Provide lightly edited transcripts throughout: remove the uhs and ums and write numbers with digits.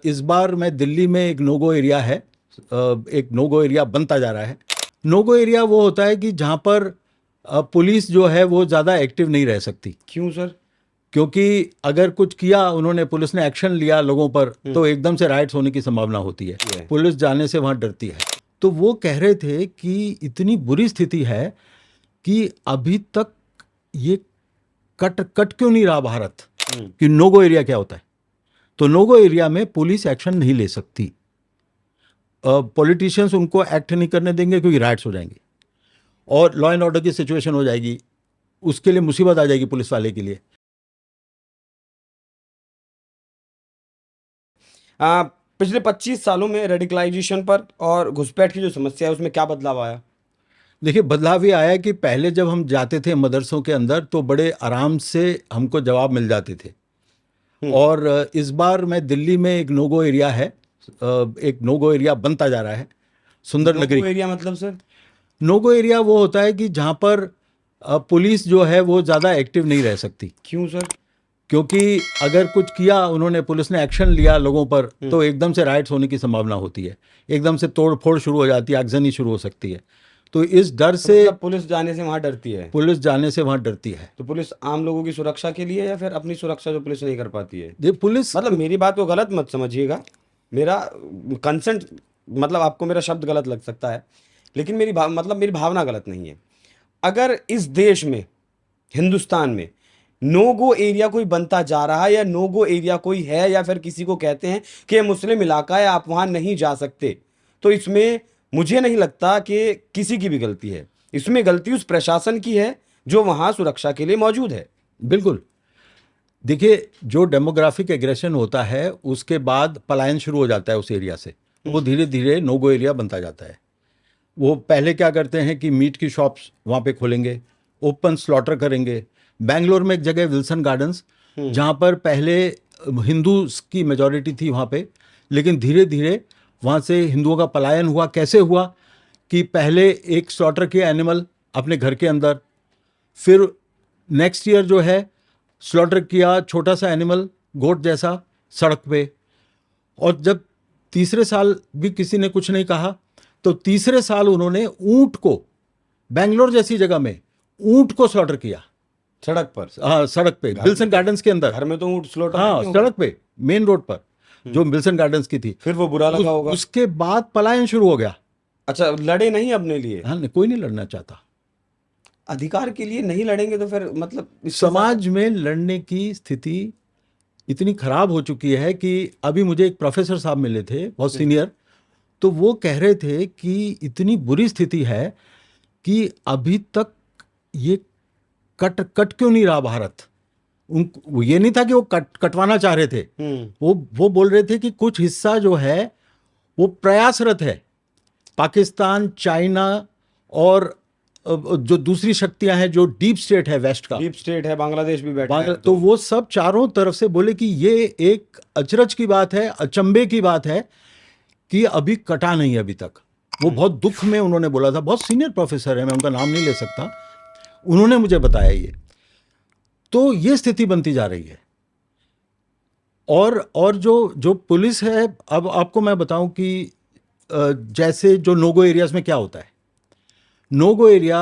इस बार मैं दिल्ली में एक नोगो एरिया है, एक नोगो एरिया बनता जा रहा है। नोगो एरिया वो होता है कि जहाँ पर पुलिस जो है वो ज़्यादा एक्टिव नहीं रह सकती। क्यों सर? क्योंकि अगर कुछ किया उन्होंने, पुलिस ने एक्शन लिया लोगों पर, तो एकदम से राइट्स होने की संभावना होती है। पुलिस जाने से वहाँ डरती है। तो वो कह रहे थे कि इतनी बुरी स्थिति है कि अभी तक ये कट कट क्यों नहीं रहा भारत कि नोगो एरिया क्या होता है। तो नोगो एरिया में पुलिस एक्शन नहीं ले सकती, पॉलिटिशियंस उनको एक्ट नहीं करने देंगे क्योंकि राइट्स हो जाएंगे और लॉ एंड ऑर्डर की सिचुएशन हो जाएगी, उसके लिए मुसीबत आ जाएगी पुलिस वाले के लिए। पिछले 25 सालों में रेडिकलाइजेशन पर और घुसपैठ की जो समस्या है उसमें क्या बदलाव आया? देखिए, बदलाव ये आया कि पहले जब हम जाते थे मदरसों के अंदर तो बड़े आराम से हमको जवाब मिल जाते थे। और इस बार मैं दिल्ली में एक नोगो एरिया है, एक नोगो एरिया बनता जा रहा है, सुंदर नगरी। नोगो एरिया मतलब सर? नोगो एरिया वो होता है कि जहाँ पर पुलिस जो है वो ज़्यादा एक्टिव नहीं रह सकती। क्यों सर? क्योंकि अगर कुछ किया उन्होंने, पुलिस ने एक्शन लिया लोगों पर, तो एकदम से राइट्स होने की संभावना होती है, एकदम से तोड़ फोड़ शुरू हो जाती है, आगजनी शुरू हो सकती है। तो इस डर से मतलब पुलिस जाने से वहां डरती है? पुलिस जाने से वहाँ डरती है। तो पुलिस आम लोगों की सुरक्षा के लिए या फिर अपनी सुरक्षा जो पुलिस नहीं कर पाती है? ये पुलिस मतलब मेरी बात को गलत मत समझिएगा, मेरा कंसेंट, मतलब आपको मेरा शब्द गलत लग सकता है, लेकिन मेरी भावना गलत नहीं है। अगर इस देश में, हिंदुस्तान में नोगो एरिया कोई बनता जा रहा है या नोगो एरिया कोई है या फिर किसी को कहते हैं कि ये मुस्लिम इलाका है आप वहां नहीं जा सकते, तो इसमें मुझे नहीं लगता कि किसी की भी गलती है। इसमें गलती उस प्रशासन की है जो वहां सुरक्षा के लिए मौजूद है। बिल्कुल। देखिए, जो डेमोग्राफिक एग्रेशन होता है उसके बाद पलायन शुरू हो जाता है उस एरिया से, वो धीरे धीरे नोगो एरिया बनता जाता है। वो पहले क्या करते हैं कि मीट की शॉप्स वहाँ पे खोलेंगे, ओपन स्लॉटर करेंगे। बैंगलोर में एक जगह विल्सन गार्डन्स, जहाँ पर पहले हिंदू की मेजॉरिटी थी वहाँ पे, लेकिन धीरे धीरे वहाँ से हिंदुओं का पलायन हुआ। कैसे हुआ कि पहले एक स्लॉटर किया एनिमल अपने घर के अंदर, फिर नेक्स्ट ईयर जो है स्लॉटर किया छोटा सा एनिमल, गोट जैसा, सड़क पे। और जब तीसरे साल भी किसी ने कुछ नहीं कहा, तो तीसरे साल उन्होंने ऊंट को, बैंगलोर जैसी जगह में ऊंट को स्लॉटर किया सड़क पर? हाँ, सड़क पे, विल्सन गार्डन्स के अंदर। घर में तो ऊंट स्लॉटर हाँ, नहीं होगा। सड़क पे, मेन रोड पर, जो विल्सन गार्डन्स की थी। फिर वो बुरा लगा होगा। उसके बाद पलायन शुरू हो गया। अच्छा, लड़े नहीं अपने लिए? हाँ, कोई नहीं लड़ना चाहता। अधिकार के लिए नहीं लड़ेंगे तो फिर मतलब समाज में लड़ने की स्थिति इतनी खराब हो चुकी है कि अभी मुझे एक प्रोफेसर साहब मिले थे, बहुत सीनियर, तो वो कह रहे थे कि इतनी बुरी स्थिति है कि अभी तक ये कट कट क्यों नहीं रहा भारत। उन ये नहीं था कि वो कटवाना चाह रहे थे, वो बोल रहे थे कि कुछ हिस्सा जो है वो प्रयासरत है। पाकिस्तान, चाइना और जो दूसरी शक्तियां हैं, जो डीप स्टेट है वेस्ट का, डीप स्टेट है, बांग्लादेश भी बैठा है, तो वो सब चारों तरफ से बोले कि ये एक अचरज की बात है, अचंभे की बात है कि अभी कटा नहीं अभी तक। वो बहुत दुख में उन्होंने बोला था। बहुत सीनियर प्रोफेसर है, मैं उनका नाम नहीं ले सकता, उन्होंने मुझे बताया ये। तो ये स्थिति बनती जा रही है। और जो पुलिस है, अब आपको मैं बताऊं कि जैसे जो नोगो एरियाज में क्या होता है। नोगो एरिया,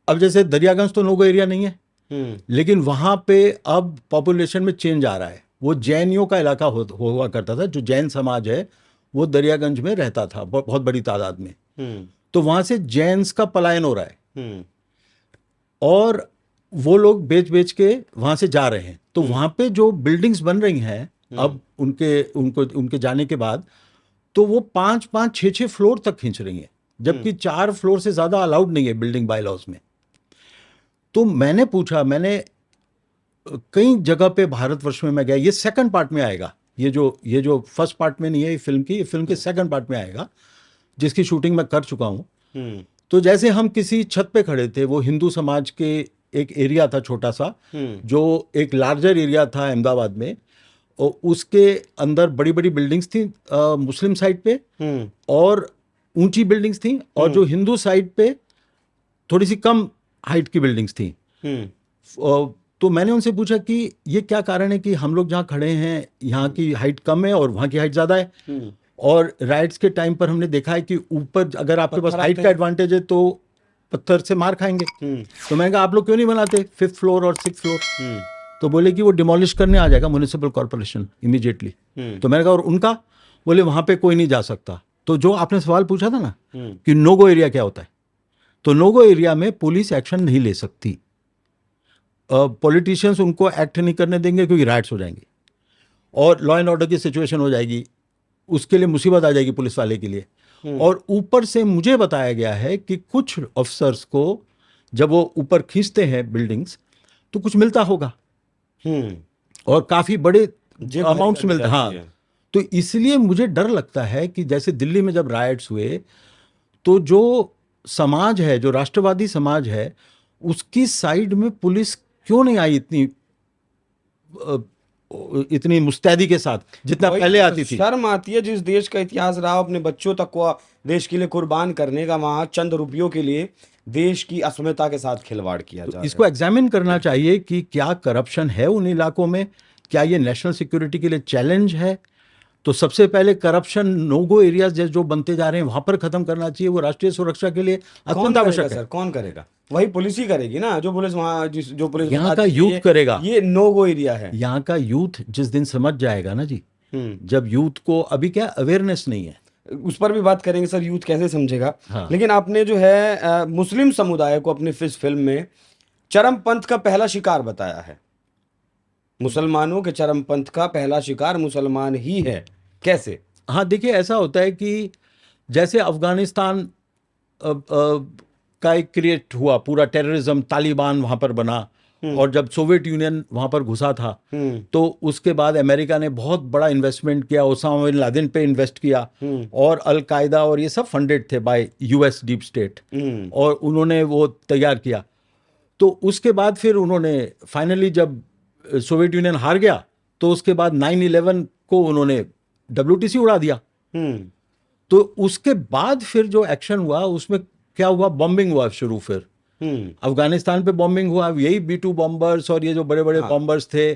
अब जैसे दरियागंज तो नोगो एरिया नहीं है, लेकिन वहां पे अब पॉपुलेशन में चेंज आ रहा है। वो जैनियों का इलाका हुआ करता था। जो जैन समाज है वो दरियागंज में रहता था बहुत बड़ी तादाद में। तो वहां से जैन्स का पलायन हो रहा है और वो लोग बेच बेच के वहां से जा रहे हैं। तो वहां पे जो बिल्डिंग्स बन रही हैं अब उनके जाने के बाद, तो वो 5-5, 6-6 फ्लोर तक खींच रही हैं, जबकि 4 फ्लोर से ज्यादा अलाउड नहीं है बिल्डिंग बाय लॉज में। तो मैंने पूछा, मैंने कई जगह पे भारतवर्ष में मैं गया, ये सेकंड पार्ट में आएगा, ये जो फर्स्ट पार्ट में नहीं है फिल्म के सेकंड पार्ट में आएगा, जिसकी शूटिंग मैं कर चुका हूं। तो जैसे हम किसी छत पे खड़े थे, वो हिंदू समाज के एक एरिया था छोटा सा, जो एक लार्जर एरिया था अहमदाबाद में, और उसके अंदर बड़ी बड़ी बिल्डिंग्स थी मुस्लिम साइड पे, और ऊंची बिल्डिंग्स थी, और जो हिंदू साइड पे थोड़ी सी कम हाइट की बिल्डिंग्स थी। तो तो मैंने उनसे पूछा कि ये क्या कारण है कि हम लोग जहाँ खड़े हैं यहाँ की हाइट कम है और वहाँ की हाइट ज़्यादा है, और राइट्स के टाइम पर हमने देखा है कि ऊपर अगर आपके पास हाइट का एडवांटेज है तो पत्थर से मार खाएंगे। तो मैंने कहा आप लोग क्यों नहीं बनाते 5th फ्लोर और 6th फ्लोर? तो बोले कि वो डिमोलिश करने आ जाएगा म्युनिसिपल कॉर्पोरेशन इमीडिएटली। तो मैंने कहा और उनका? बोले वहाँ पे कोई नहीं जा सकता। तो जो आपने सवाल पूछा था ना कि नो गो एरिया क्या होता है, तो नो गो एरिया में पुलिस एक्शन नहीं ले सकती, पॉलिटिशियंस उनको एक्ट नहीं करने देंगे क्योंकि राइट्स हो जाएंगे और लॉ एंड ऑर्डर की सिचुएशन हो जाएगी, उसके लिए मुसीबत आ जाएगी पुलिस वाले के लिए। और ऊपर से मुझे बताया गया है कि कुछ ऑफिसर्स को जब वो ऊपर खींचते हैं बिल्डिंग्स तो कुछ मिलता होगा और काफी बड़े अमाउंट्स मिलते हैं। हाँ, तो इसलिए मुझे डर लगता है कि जैसे दिल्ली में जब राइट्स हुए तो जो समाज है, जो राष्ट्रवादी समाज है, उसकी साइड में पुलिस क्यों नहीं आई इतनी मुस्तैदी के साथ जितना पहले आती थी। शर्म आती है जिस देश का इतिहास रहा अपने बच्चों तक को देश के लिए कुर्बान करने का, वहां चंद रुपयों के लिए देश की अस्मिता के साथ खिलवाड़ किया जा रहा है। इसको एग्जामिन करना चाहिए कि क्या करप्शन है उन इलाकों में, क्या ये नेशनल सिक्योरिटी के लिए चैलेंज है। तो सबसे पहले करप्शन नोगो एरियाज जो बनते जा रहे हैं वहां पर खत्म करना चाहिए, वो राष्ट्रीय सुरक्षा के लिए अत्यंत आवश्यक है। सर कौन करेगा? वही पुलिस ही करेगी ना, जो पुलिस वहां जो पुलिस यहाँ का यूथ करेगा। ये नो गो एरिया है। यहाँ का यूथ जिस दिन समझ जाएगा ना जी, जब यूथ को अभी क्या अवेयरनेस नहीं है, उस पर भी बात करेंगे सर, यूथ कैसे समझेगा। हाँ। लेकिन आपने जो है मुस्लिम समुदाय को अपनी इस फिल्म में चरमपंथ का पहला शिकार बताया है। मुसलमानों के चरमपंथ का पहला शिकार मुसलमान ही है, कैसे? हाँ देखिए, ऐसा होता है कि जैसे अफगानिस्तान का एक क्रिएट हुआ पूरा टेररिज्म, तालिबान वहां पर बना, और जब सोवियत यूनियन वहां पर घुसा था तो उसके बाद अमेरिका ने बहुत बड़ा इन्वेस्टमेंट किया, ओसामा बिन लादेन पे इन्वेस्ट किया, और अल कायदा और ये सब फंडेड थे बाय यूएस डीप स्टेट, और उन्होंने वो तैयार किया। तो उसके बाद फिर उन्होंने फाइनली जब सोवियत यूनियन हार गया तो उसके बाद 9/11 को उन्होंने WTC उड़ा दिया। तो उसके बाद फिर जो एक्शन हुआ उसमें क्या हुआ, बॉम्बिंग हुआ शुरू, फिर अफगानिस्तान पे बॉम्बिंग हुआ, यही B-2 बॉम्बर्स और ये जो बड़े बड़े बॉम्बर्स थे,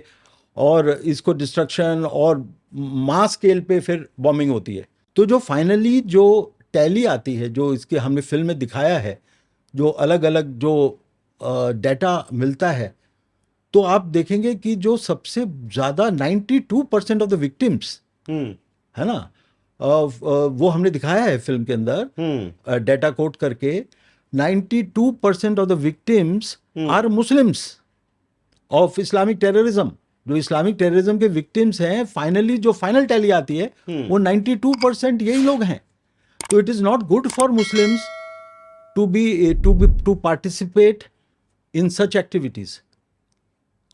और इसको डिस्ट्रक्शन और मास स्केल पे फिर बॉम्बिंग होती है। तो जो फाइनली जो टैली आती है, जो इसके हमने फिल्म में दिखाया है, जो अलग अलग जो डाटा मिलता है, तो आप देखेंगे कि जो सबसे ज्यादा 92% ऑफ द विक्टिम्स है ना, वो हमने दिखाया है फिल्म के अंदर डाटा कोट करके, 92% of the victims are Muslims of Islamic terrorism. जो इस्लामिक टेररिज्म के विक्टिम्स हैं, फाइनली जो फाइनल टैली आती है वो 92% यही लोग हैं। तो it is not good for Muslims to participate in such activities.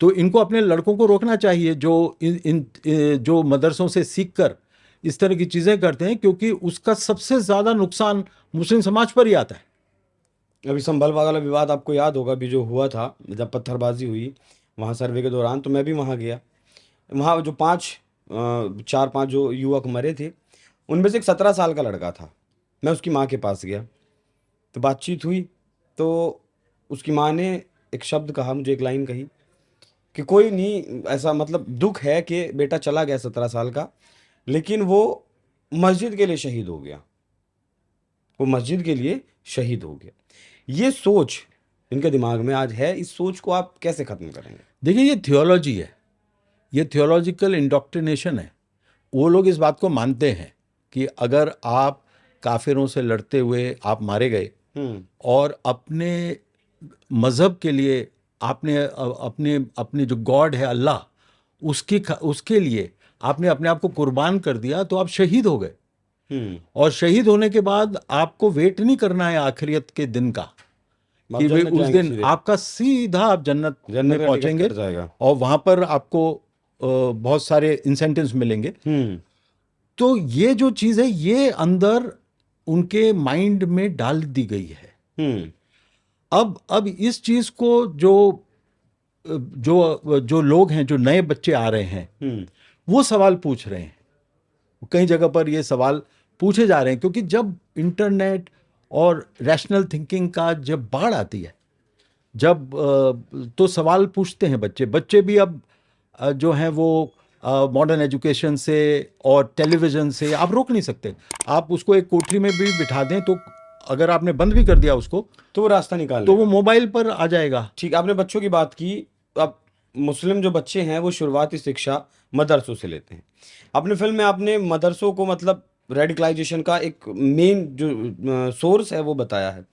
तो इनको अपने लड़कों को रोकना चाहिए जो जो मदरसों से सीखकर इस तरह की चीजें करते हैं, क्योंकि उसका सबसे ज्यादा नुकसान मुस्लिम समाज पर ही आता है। अभी संभल वाला विवाद आपको याद होगा भी, जो हुआ था जब पत्थरबाजी हुई वहाँ सर्वे के दौरान, तो मैं भी वहाँ गया। वहाँ जो 4-5 जो युवक मरे थे, उनमें से एक 17 साल का लड़का था। मैं उसकी माँ के पास गया तो बातचीत हुई, तो उसकी माँ ने एक शब्द कहा, मुझे एक लाइन कही कि कोई नहीं, ऐसा मतलब दुख है कि बेटा चला गया 17 साल का, लेकिन वो मस्जिद के लिए शहीद हो गया, वो मस्जिद के लिए शहीद हो गया। ये सोच इनके दिमाग में आज है, इस सोच को आप कैसे खत्म करेंगे? देखिए, ये थियोलॉजी है, ये थियोलॉजिकल इंडोक्ट्रिनेशन है। वो लोग इस बात को मानते हैं कि अगर आप काफिरों से लड़ते हुए आप मारे गए और अपने मजहब के लिए आपने अपने जो गॉड है अल्लाह, उसके लिए आपने अपने आप को कुर्बान कर दिया, तो आप शहीद हो गए। और शहीद होने के बाद आपको वेट नहीं करना है आखिरियत के दिन का कि वे उस दिन आपका सीधा आप जन्नत में पहुंचेंगे और वहां पर आपको बहुत सारे इंसेंटिव्स मिलेंगे। तो ये जो चीज है ये अंदर उनके माइंड में डाल दी गई है। अब इस चीज को जो लोग हैं, जो नए बच्चे आ रहे हैं, वो सवाल पूछ रहे हैं। कई जगह पर ये सवाल पूछे जा रहे हैं, क्योंकि जब इंटरनेट और रैशनल थिंकिंग का जब बाढ़ आती है, जब तो सवाल पूछते हैं बच्चे। बच्चे भी अब जो हैं वो मॉडर्न एजुकेशन से और टेलीविज़न से आप रोक नहीं सकते। आप उसको एक कोठरी में भी बिठा दें तो अगर आपने बंद भी कर दिया उसको तो वो रास्ता निकाल तो लेगा। वो मोबाइल पर आ जाएगा। ठीक, आपने बच्चों की बात की। अब मुस्लिम जो बच्चे हैं वो शुरुआती शिक्षा मदरसों से लेते हैं। अपने फिल्म में आपने मदरसों को मतलब रेडिकलाइजेशन का एक मेन जो सोर्स है वो बताया है।